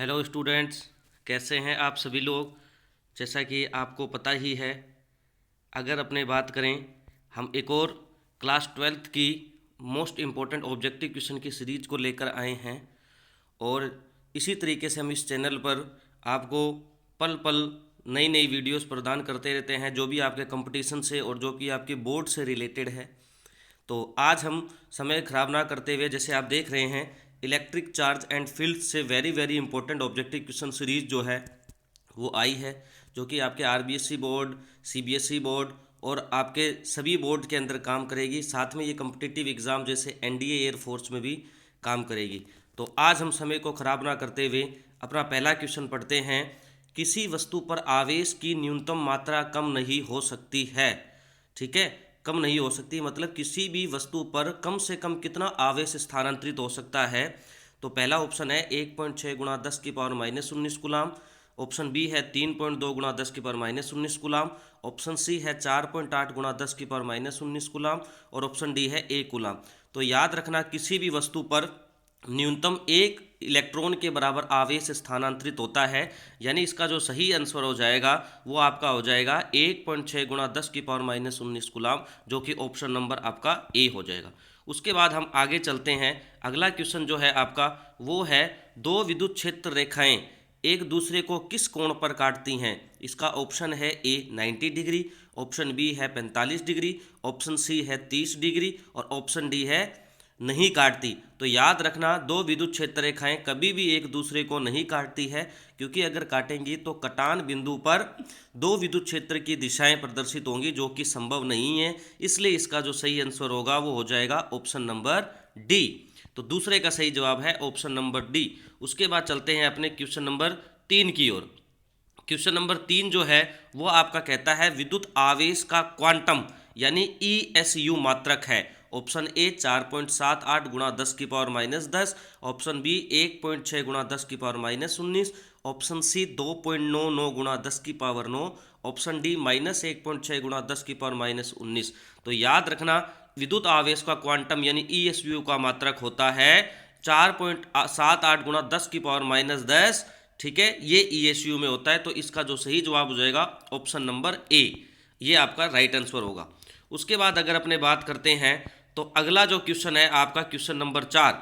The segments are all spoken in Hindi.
हेलो स्टूडेंट्स, कैसे हैं आप सभी लोग। जैसा कि आपको पता ही है, अगर अपने बात करें, हम एक और क्लास 12th की मोस्ट इम्पोर्टेंट ऑब्जेक्टिव क्वेश्चन की सीरीज को लेकर आए हैं। और इसी तरीके से हम इस चैनल पर आपको पल पल नई नई वीडियोस प्रदान करते रहते हैं, जो भी आपके कंपटीशन से और जो कि आपके बोर्ड से रिलेटेड है। तो आज हम समय खराब ना करते हुए, जैसे आप देख रहे हैं, इलेक्ट्रिक चार्ज एंड फील्ड से very very important objective question series जो है वो आई है, जो कि आपके आरबीएसई बोर्ड, सीबीएसई बोर्ड और आपके सभी बोर्ड के अंदर काम करेगी। साथ में ये कम्पिटिटिव एग्ज़ाम जैसे एनडीए एयरफोर्स में भी काम करेगी। तो आज हम समय को खराब ना करते हुए अपना पहला क्वेश्चन पढ़ते हैं। किसी वस्तु पर आवेश की न्यूनतम मात्रा कम नहीं हो सकती है। ठीक है, कम नहीं हो सकती मतलब किसी भी वस्तु पर कम से कम कितना आवेश स्थानांतरित हो सकता है। तो पहला ऑप्शन है 1.6 गुणा 10 की पावर -19 गुलाम। ऑप्शन बी है 3.2 गुणा 10 की पावर -19 गुलाम। ऑप्शन सी है 4.8 गुणा 10 की पावर -19 गुलाम। और ऑप्शन डी है 1 गुलाम। तो याद रखना, किसी भी वस्तु पर न्यूनतम एक इलेक्ट्रॉन के बराबर आवेश स्थानांतरित होता है। यानी इसका जो सही आंसर हो जाएगा वो आपका हो जाएगा 1.6 गुणा 10 की पावर -19 गुलाम, जो कि ऑप्शन नंबर आपका ए हो जाएगा। उसके बाद हम आगे चलते हैं। अगला क्वेश्चन जो है आपका वो है, दो विद्युत क्षेत्र रेखाएं एक दूसरे को किस कोण पर काटती हैं। इसका ऑप्शन है ए 90 डिग्री, ऑप्शन बी है 45 डिग्री, ऑप्शन सी है 30 डिग्री और ऑप्शन डी है नहीं काटती। तो याद रखना, दो विद्युत क्षेत्र रेखाएं कभी भी एक दूसरे को नहीं काटती है, क्योंकि अगर काटेंगी तो कटान बिंदु पर दो विद्युत क्षेत्र की दिशाएं प्रदर्शित होंगी, जो कि संभव नहीं है। इसलिए इसका जो सही आंसर होगा वो हो जाएगा ऑप्शन नंबर डी। तो दूसरे का सही जवाब है ऑप्शन नंबर डी। उसके बाद चलते हैं अपने क्वेश्चन नंबर 3 की ओर। क्वेश्चन नंबर 3 जो है वो आपका कहता है, विद्युत आवेश का क्वांटम यानी ईएसयू मात्रक है। ऑप्शन ए 4.78 गुणा 10 की पावर -10, ऑप्शन बी 1.6 गुणा 10 की पावर -19, ऑप्शन सी 2.99 गुणा 10 की पावर 9, ऑप्शन डी -1.6 गुणा 10 की पावर -19। तो याद रखना, विद्युत आवेश का क्वांटम यानी ईएसयू का मात्रक होता है 4.78 गुणा 10 की पावर -10। ठीक है, ये ईएसयू में होता है। तो इसका जो सही जवाब हो जाएगा ऑप्शन नंबर ए, ये आपका राइट आंसर होगा। उसके बाद अगर अपने बात करते हैं, तो अगला जो क्वेश्चन है आपका क्वेश्चन नंबर 4,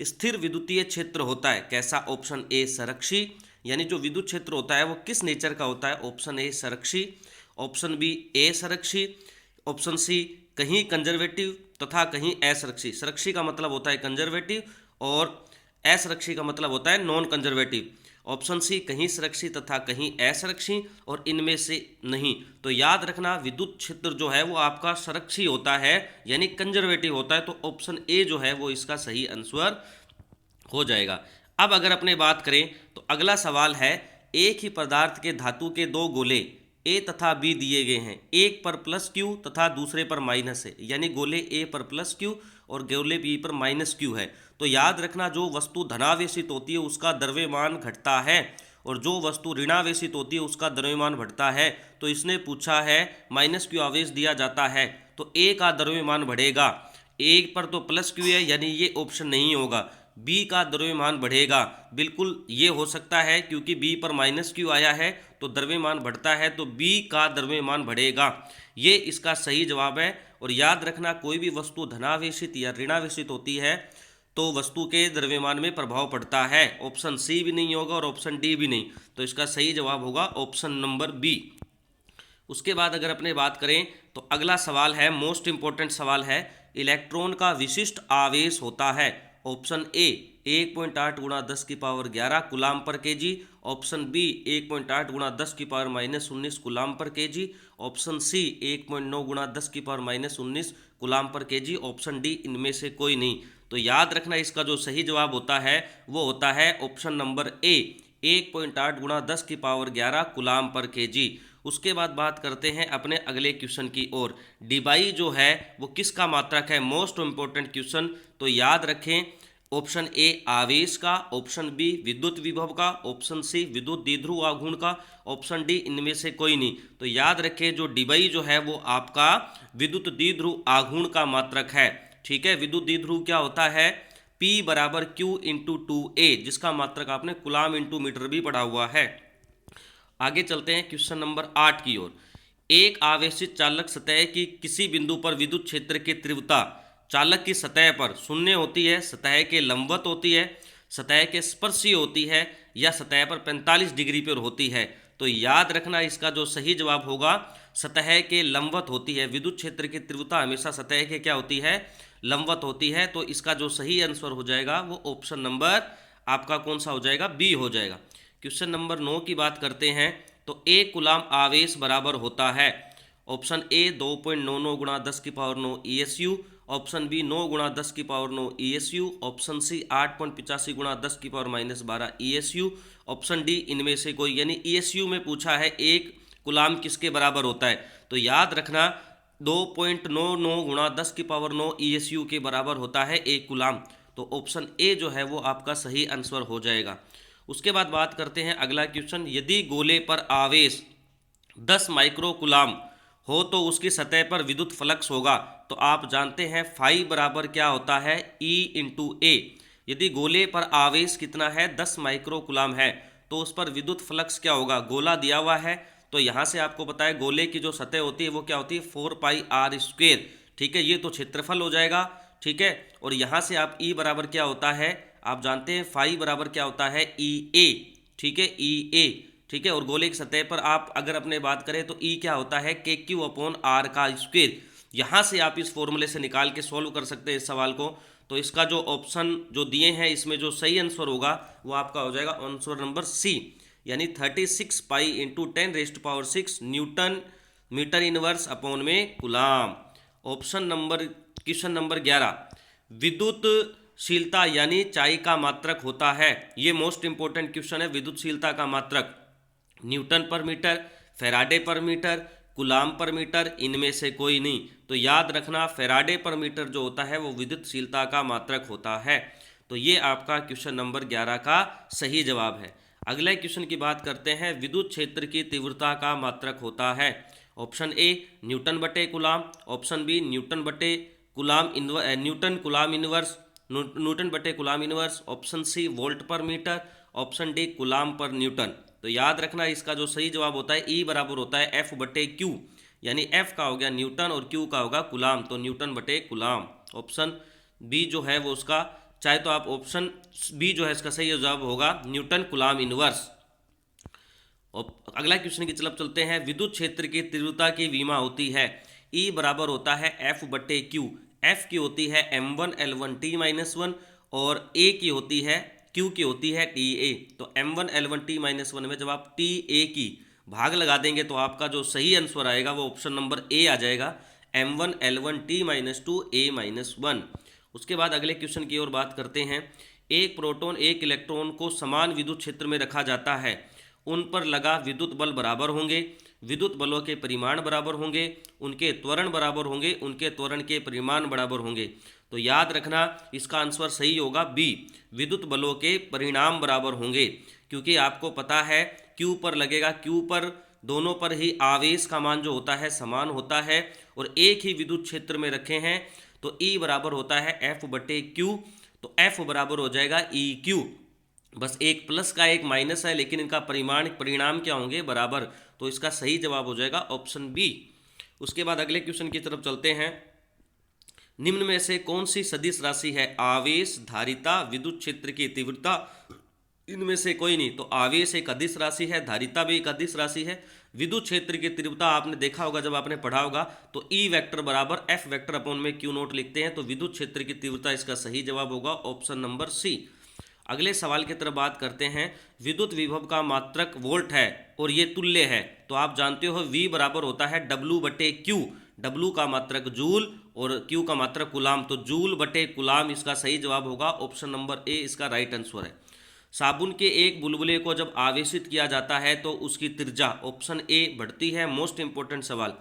स्थिर विद्युतीय क्षेत्र होता है कैसा। ऑप्शन ए संरक्षी, यानी जो विद्युत क्षेत्र होता है वो किस नेचर का होता है। ऑप्शन ए संरक्षी, ऑप्शन बी असंरक्षी, ऑप्शन सी कहीं कंजर्वेटिव तथा कहीं असंरक्षी। संरक्षी का मतलब होता है कंजर्वेटिव और असंरक्षी का मतलब होता है नॉन कंजर्वेटिव। ऑप्शन सी कहीं संरक्षी तथा कहीं असंरक्षी और इनमें से नहीं। तो याद रखना, विद्युत क्षेत्र जो है वो आपका संरक्षी होता है यानी कंजर्वेटिव होता है। तो ऑप्शन ए जो है वो इसका सही आंसर हो जाएगा। अब अगर अपने बात करें, तो अगला सवाल है, एक ही पदार्थ के धातु के दो गोले ए तथा बी दिए गए हैं, एक पर प्लस क्यू तथा दूसरे पर माइनस है। यानी गोले ए पर प्लस क्यू और गोले बी पर माइनस क्यू है। तो याद रखना, जो वस्तु धनावेशित होती है उसका द्रव्यमान घटता है और जो वस्तु ऋणावेशित होती है उसका द्रव्यमान बढ़ता है। तो इसने पूछा है माइनस क्यू आवेश दिया जाता है तो ए का द्रव्यमान बढ़ेगा। ए पर तो प्लस क्यू है यानी ये ऑप्शन नहीं होगा। बी का द्रव्यमान बढ़ेगा, बिल्कुल ये हो सकता है, क्योंकि बी पर माइनस क्यू आया है तो द्रव्यमान बढ़ता है, तो बी का द्रव्यमान बढ़ेगा। ये इसका सही जवाब है। और याद रखना, कोई भी वस्तु धनावेशित या ऋणावेशित होती है तो वस्तु के द्रव्यमान में प्रभाव पड़ता है। ऑप्शन सी भी नहीं होगा और ऑप्शन डी भी नहीं। तो इसका सही जवाब होगा ऑप्शन नंबर बी। उसके बाद अगर अपने बात करें, तो अगला सवाल है, मोस्ट इंपॉर्टेंट सवाल है, इलेक्ट्रॉन का विशिष्ट आवेश होता है। ऑप्शन ए 1.8 गुणा 10 की पावर 11 गुलाम पर केजी, ऑप्शन बी 1.8 गुणा 10 की पावर -19 गुलाम पर केजी, ऑप्शन सी 1.9 गुणा 10 की पावर -19 गुलाम पर केजी, ऑप्शन डी इनमें से कोई नहीं। तो याद रखना, इसका जो सही जवाब होता है वो होता है ऑप्शन नंबर ए 1.8 गुणा 10 की पावर 11 गुलाम पर केजी। उसके बाद बात करते हैं अपने अगले क्वेश्चन की ओर। डिबाई जो है वो किसका मात्रक है, मोस्ट इंपॉर्टेंट क्वेश्चन। तो याद रखें, ऑप्शन ए आवेश का, ऑप्शन बी विद्युत विभव का, ऑप्शन सी विद्युत द्विध्रुव आघूर्ण का, ऑप्शन डी इनमें से कोई नहीं। तो याद रखें, जो डिबाई जो है वो आपका विद्युत द्विध्रुव आघूर्ण का मात्रक है। ठीक है, विद्युत द्विध्रुव क्या होता है, P बराबर Q इंटू 2A, जिसका मात्रक आपने कूलाम इंटू मीटर भी पढ़ा हुआ है। आगे चलते हैं क्वेश्चन नंबर 8 की ओर। एक आवेशित चालक सतह की किसी बिंदु पर विद्युत क्षेत्र की तीव्रता चालक की सतह पर शून्य होती है, सतह के लंबवत होती है, सतह के स्पर्शी होती है, या सतह पर 45 डिग्री पर होती है। तो याद रखना इसका जो सही जवाब होगा सतह के लंबवत होती है। विद्युत क्षेत्र की तीव्रता हमेशा सतह के क्या होती है, लंबवत होती है। तो इसका जो सही आंसर हो जाएगा वो ऑप्शन नंबर आपका कौन सा हो जाएगा, बी हो जाएगा। क्वेश्चन नंबर 9 की बात करते हैं। तो एक कूलाम आवेश बराबर होता है, ऑप्शन ए 2.99 गुणा 10 की पावर 9 ESU, ऑप्शन बी 9 गुणा 10 की पावर 9 ESU, ऑप्शन सी 8.85 गुणा 10 की पावर -12 ESU, ऑप्शन डी इनमें से कोई। यानी ESU में पूछा है एक कूलाम किसके बराबर होता है। तो याद रखना 2.99 गुणा 10 की पावर 9 ESU के बराबर होता है एक कूलाम। तो ऑप्शन ए जो है वो आपका सही आंसर हो जाएगा। उसके बाद बात करते हैं अगला क्वेश्चन। यदि गोले पर आवेश 10 माइक्रो कूलाम हो तो उसकी सतह पर विद्युत फ्लक्स होगा। तो आप जानते हैं फाई बराबर क्या होता है, E इंटू ए। यदि गोले पर आवेश कितना है, 10 माइक्रो कूलाम है, तो उस पर विद्युत फ्लक्स क्या होगा। गोला दिया हुआ है तो यहाँ से आपको पता है गोले की जो सतह होती है वो क्या होती है, 4πr²। ठीक है, ये तो क्षेत्रफल हो जाएगा। ठीक है, और यहाँ से आप E बराबर क्या होता है, आप जानते हैं फाई बराबर क्या होता है, EA। ठीक है, EA। ठीक है, और गोले की सतह पर आप अगर अपने बात करें तो E क्या होता है, KQ/R का स्क्वायर। यहाँ से आप इस फॉर्मूले से निकाल के सॉल्व कर सकते हैं इस सवाल को। तो इसका जो ऑप्शन जो दिए हैं इसमें जो सही आंसर होगा वो आपका हो जाएगा आंसर नंबर सी, यानी 36 pi into 10⁶ newton metre inverse upon में coulomb. Option number question number 11, विद्युतशीलता यानी चाई का मात्रक होता है। ये मोस्ट इंपोर्टेंट क्वेश्चन है। विद्युतशीलता का मात्रक न्यूटन पर मीटर, फैराडे पर मीटर, कूलाम पर मीटर, इनमें से कोई नहीं। तो याद रखना फैराडे पर मीटर जो होता है वो विद्युतशीलता का मात्रक होता है। तो ये आपका क्वेश्चन नंबर 11 का सही जवाब है। अगले क्वेश्चन की बात करते हैं। विद्युत क्षेत्र की तीव्रता का मात्रक होता है, ऑप्शन ए न्यूटन बटे कूलाम, ऑप्शन बी न्यूटन बटे coulomb newton coulomb inverse, newton बटे coulomb inverse, option C volt पर मीटर, ऑप्शन डी कूलाम पर न्यूटन। तो याद रखना इसका जो सही जवाब होता है E बराबर होता है F/Q, यानी F का हो गया न्यूटन और Q का होगा कूलाम। तो न्यूटन बटे कूलाम। ऑप्शन बी जो है वो उसका, चाहे तो आप ऑप्शन बी जो है इसका सही जवाब होगा न्यूटन कूलाम इनवर्स। अगला क्वेश्चन की तरफ चलते हैं। विद्युत क्षेत्र की तीव्रता की विमा होती है, E बराबर होता है F/Q। F की होती है m1L1T-1 और A की होती है Q की होती है TA। तो m1L1T-1 में जब आप TA की भाग लगा देंगे तो आपका जो सही आंसर आएगा वो ऑप्शन नंबर ए आ जाएगा, m1L1T-2 A-1। उसके बाद अगले क्वेश्चन की ओर बात करते हैं। एक प्रोटॉन एक इलेक्ट्रॉन को समान विद्युत क्षेत्र में रखा जाता है, उन पर लगा विद्युत बल बराबर होंगे, विद्युत बलों के परिमाण बराबर होंगे, उनके त्वरण बराबर होंगे, उनके त्वरण के परिमाण बराबर होंगे। तो याद रखना इसका आंसर सही होगा बी, विद्युत बलों के परिणाम बराबर होंगे। क्योंकि आपको पता है Q पर लगेगा, Q पर दोनों पर ही आवेश का मान जो होता है समान होता है और एक ही विद्युत क्षेत्र में रखे हैं। तो E बराबर होता है F/Q। तो F बराबर हो जाएगा EQ। बस एक प्लस का एक माइनस है लेकिन इनका परिणाम क्या होंगे, बराबर। तो इसका सही जवाब हो जाएगा ऑप्शन बी। उसके बाद अगले क्वेश्चन की तरफ चलते हैं। निम्न में से कौन सी सदिश राशि है, आवेश, धारिता, विद्युत क्षेत्र की तीव्रता, इनमें से कोई नहीं। तो आवेश एक अदिश राशि है, धारिता भी एक अदिश राशि है, विद्युत क्षेत्र की तीव्रता आपने देखा होगा जब आपने पढ़ा होगा तो E वेक्टर बराबर F वेक्टर अपॉन में Q0 लिखते हैं। तो विद्युत क्षेत्र की तीव्रता इसका सही जवाब होगा ऑप्शन नंबर सी। अगले सवाल की तरफ बात करते हैं। विद्युत विभव का मात्रक वोल्ट है और ये तुल्य है। तो आप जानते हो V बराबर होता है W/Q। W का मात्रक जूल और Q का मात्रक कूलाम। तो जूल बटे कूलाम इसका सही जवाब होगा, ऑप्शन नंबर ए इसका राइट आंसर है। साबुन के एक बुलबुले को जब आवेशित किया जाता है तो उसकी त्रिज्या, ऑप्शन ए बढ़ती है, मोस्ट इंपोर्टेंट सवाल,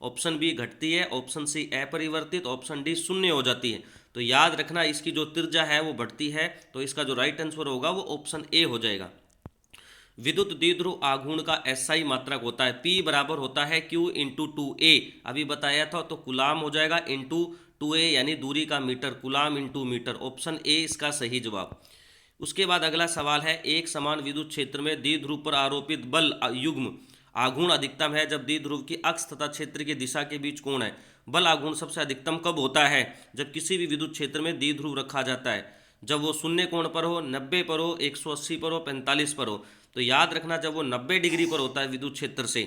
ऑप्शन बी घटती है, ऑप्शन सी अपरिवर्तित, ऑप्शन डी शून्य हो जाती है। तो याद रखना इसकी जो त्रिज्या है वो बढ़ती है। तो इसका जो राइट आंसर होगा वो ऑप्शन ए हो जाएगा। विद्युत द्विध्रुव आघूर्ण का SI मात्रक होता है, P बराबर होता है Q इंटू 2A। अभी बताया था तो कूलाम हो जाएगा इंटू 2a यानी दूरी का metre, coulomb into metre. Option A इसका सही जवाब। उसके बाद अगला सवाल है, एक समान विद्युत क्षेत्र में द्विध्रुव पर आरोपित बल युग्म आघूर्ण अधिकतम है जब द्विध्रुव की अक्ष तथा क्षेत्र की दिशा के बीच कोण है। बल आघूर्ण सबसे अधिकतम कब होता है? जब किसी भी विद्युत क्षेत्र में द्विध्रुव रखा जाता है, जब वो शून्य कोण पर हो, 90 पर हो, 180 पर हो, 45 पर हो। तो याद रखना, जब वो 90 डिग्री पर होता है विद्युत क्षेत्र से,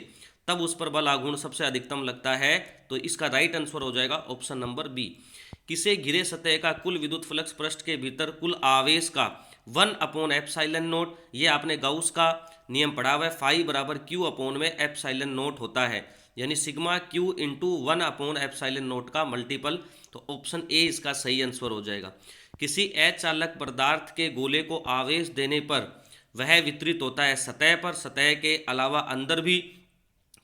तब उस पर बल आघूर्ण सबसे अधिकतम लगता है। तो इसका राइट आंसर हो जाएगा ऑप्शन नंबर बी। किसे घिरे सतह का कुल विद्युत फ्लक्स पृष्ठ के भीतर कुल आवेश का 1/ε0, ये आपने गाउस का नियम पढ़ा हुआ है, फाई बराबर क्यू अपोन में एप्साइलन नोट होता है, यानी सिग्मा क्यू इंटू 1/ε0 का मल्टीपल। तो ऑप्शन ए इसका सही आंसर हो जाएगा। किसी अचालक पदार्थ के गोले को आवेश देने पर वह वितरित होता है सतह पर, सतह के अलावा अंदर भी,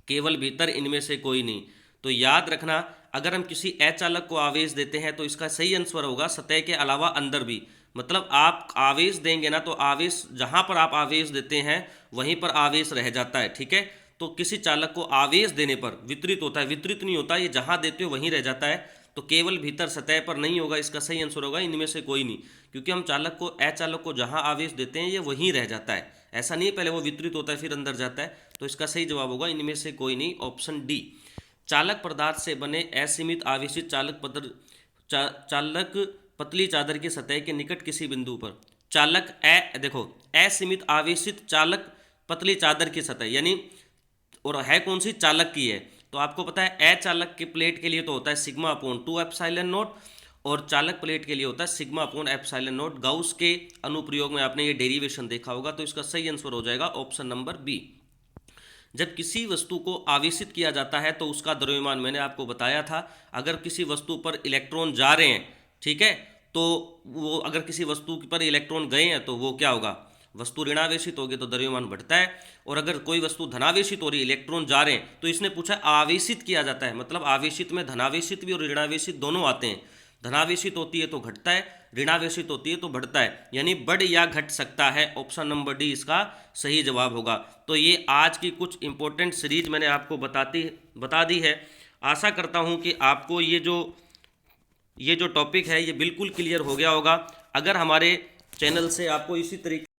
केवल भीतर, इनमें से कोई नहीं। तो याद रखना, अगर हम किसी अचालक को आवेश देते हैं तो इसका सही आंसर होगा सतह के अलावा अंदर भी। मतलब आप आवेश देंगे ना, तो आवेश जहां पर आप आवेश देते हैं वहीं पर आवेश रह जाता है, ठीक है। तो किसी चालक को आवेश देने पर वितरित होता है, वितरित नहीं होता, ये जहां देते हो वहीं रह जाता है। तो केवल भीतर, सतह पर नहीं होगा, इसका सही आंसर होगा इनमें से कोई नहीं, क्योंकि हम चालक को, अचालक को जहां आवेश देते हैं ये वहीं रह जाता है। ऐसा नहीं पहले वो वितरित होता है फिर अंदर जाता है। तो इसका सही जवाब होगा इनमें से कोई नहीं, ऑप्शन डी। चालक पदार्थ से बने असीमित आवेशित चालक पतली चादर की सतह के निकट किसी बिंदु पर देखो, असीमित आवेशित चालक पतली चादर की सतह, यानी और है कौन सी? चालक की है। तो आपको पता है अचालक के प्लेट के लिए तो होता है सिग्मा अपॉन 2ε0, और चालक प्लेट के लिए होता है सिग्मा अपॉन ε0। गाउस के अनुप्रयोग में आपने ये डेरिवेशन देखा होगा। तो इसका सही आंसर हो जाएगा ऑप्शन नंबर बी। जब किसी वस्तु को आवेशित किया जाता है तो उसका द्रव्यमान, मैंने आपको बताया था, अगर किसी वस्तु पर इलेक्ट्रॉन जा रहे हैं, ठीक है, तो वो अगर किसी वस्तु पर इलेक्ट्रॉन गए हैं तो वो क्या होगा? वस्तु ऋणावेशित होगी तो द्रव्यमान बढ़ता है। और अगर कोई वस्तु धनावेशित हो रही है, इलेक्ट्रॉन जा रहे हैं, तो इसने पूछा आवेशित किया जाता है, मतलब आवेशित में धनावेशित भी और ऋणावेशित दोनों आते हैं। धनावेशित होती है तो घटता है, ऋणावेशित होती है तो बढ़ता है, यानी बढ़ या घट सकता है। ऑप्शन नंबर डी इसका सही जवाब होगा। तो ये आज की कुछ इंपॉर्टेंट सीरीज मैंने आपको बता दी है। आशा करता हूँ कि आपको ये जो टॉपिक है ये बिल्कुल क्लियर हो गया होगा। अगर हमारे चैनल से आपको इसी तरीके